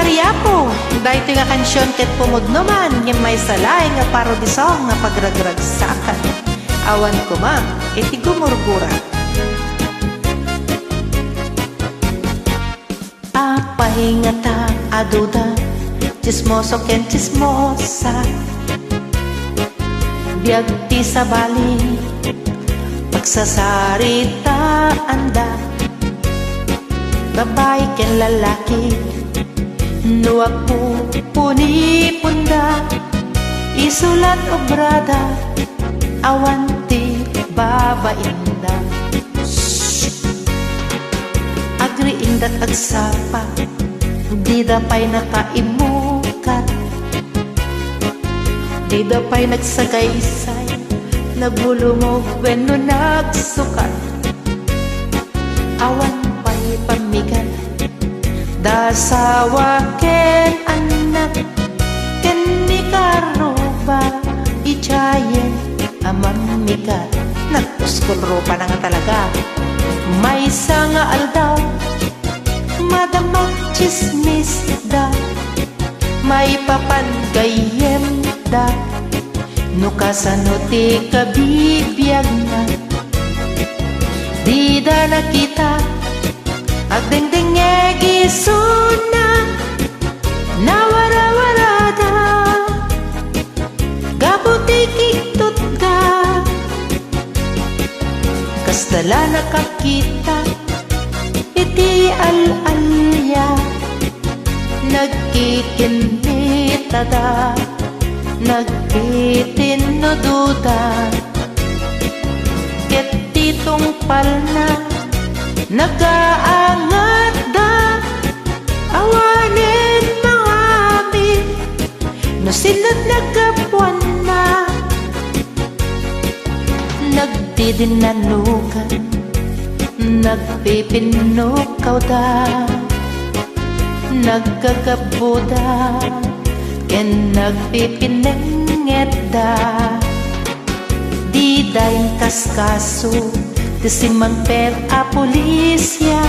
Mariapo, dahito nga kansyon ket pumudno man, yung may salay nga parody song nga pagragragsakan. Awan ko ma, iti gumurgura. Apay nga ta, aduda, chismoso ken chismosa. Biag ti sabali, pagsasarita anda. Babae ken lalaki, nuwag po punipunda, isulat obrada, awanti babainda. Agriindat agsapa, di dapay nakaimukat, di dapay nagsagaysay, nagbulumog wenno nagsukat. Awan pa'y pamigat, dasawa ken anak, ken ni karuba, ijayen amamikat. Nagpuskol rupa na nga talaga. May sanga aldaw, madamag chismis da, may papangayem da, nukasano ti kabibiyag na. Di da nakita, agdengdeng egisuna, nawarawarada, gabutikiktot ka. Kastala nakakita, iti al-alya, nagkikinita da, nagkitinoduda. Ket titong palna, nagaangat da, awanin mga amin, no sinad nagkapuan na. Nagdidinanugan, nagpipinukaw da, nagkagabuda, ken nagpipinenget da. Di daing kaskaso, tisimang per a pulisya,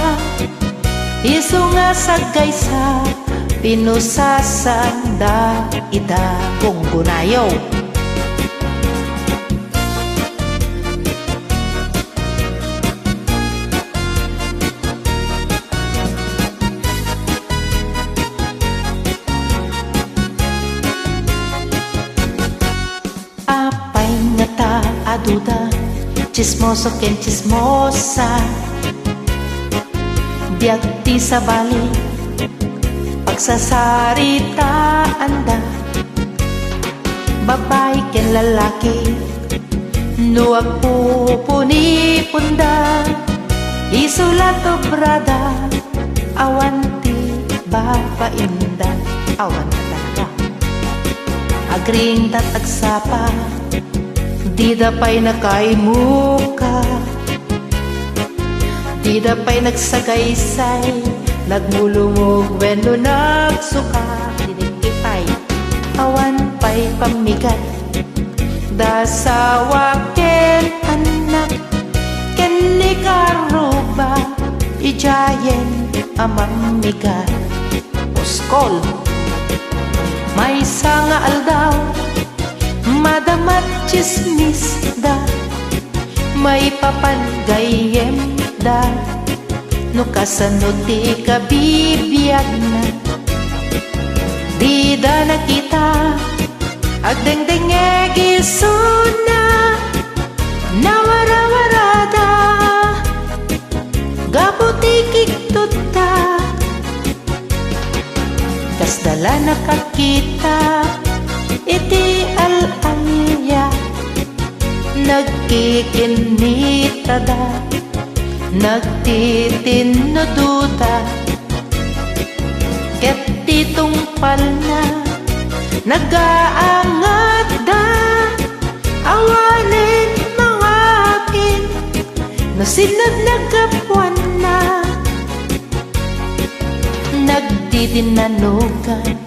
iso nga sagaysa, pinusasanda ida kung gunayo. Apay nga ta aduda, chismoso ken chismosa. Biag ti sabali, pagsasarita anda. Babae ken lalaki, nuwag po punipunda, isulat obrada, awanti babainda. Awan na talaga. Agring tatagsapa, di dapay nakaimuka, di dapay nagsagaysay, nagmulumog wenno nagsuka. Dinikipay, awan pa'y pamigat, dasawa ken anak, ken ni karuba, ijayen amamigat. Puskol, may sanga aldaw, madamat chismis da, may papangayem da, nukasano ti kabibiyag na. Di da nakita, agdengdeng egisuna, nawarawarada, gabutikiktot da. Kasdala nakakita, iti al-alya, nagkikinita da, nagtitinoduda. Ket titong palna, nagaangat da, awanin mga akin, no sinad nagkapuan na. Nagdidinanugan,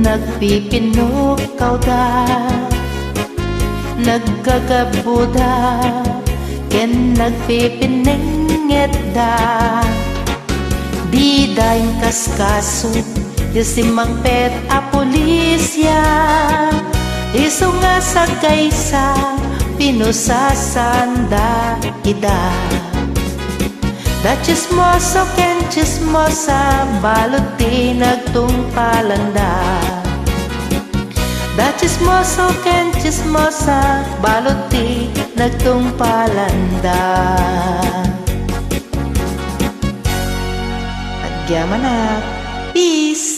nagpipinukaw da, nagkagabuda, ken nagpipinenget da. Di daing kaskaso, Disimang pet a pulisya, iso nga sa kaysa, pinusasanda ida. Da chismoso ken chismosa, balot di nagtungpalanda. Da chismoso ken chismosa, balot di nagtungpalanda. Agyaman na, peace!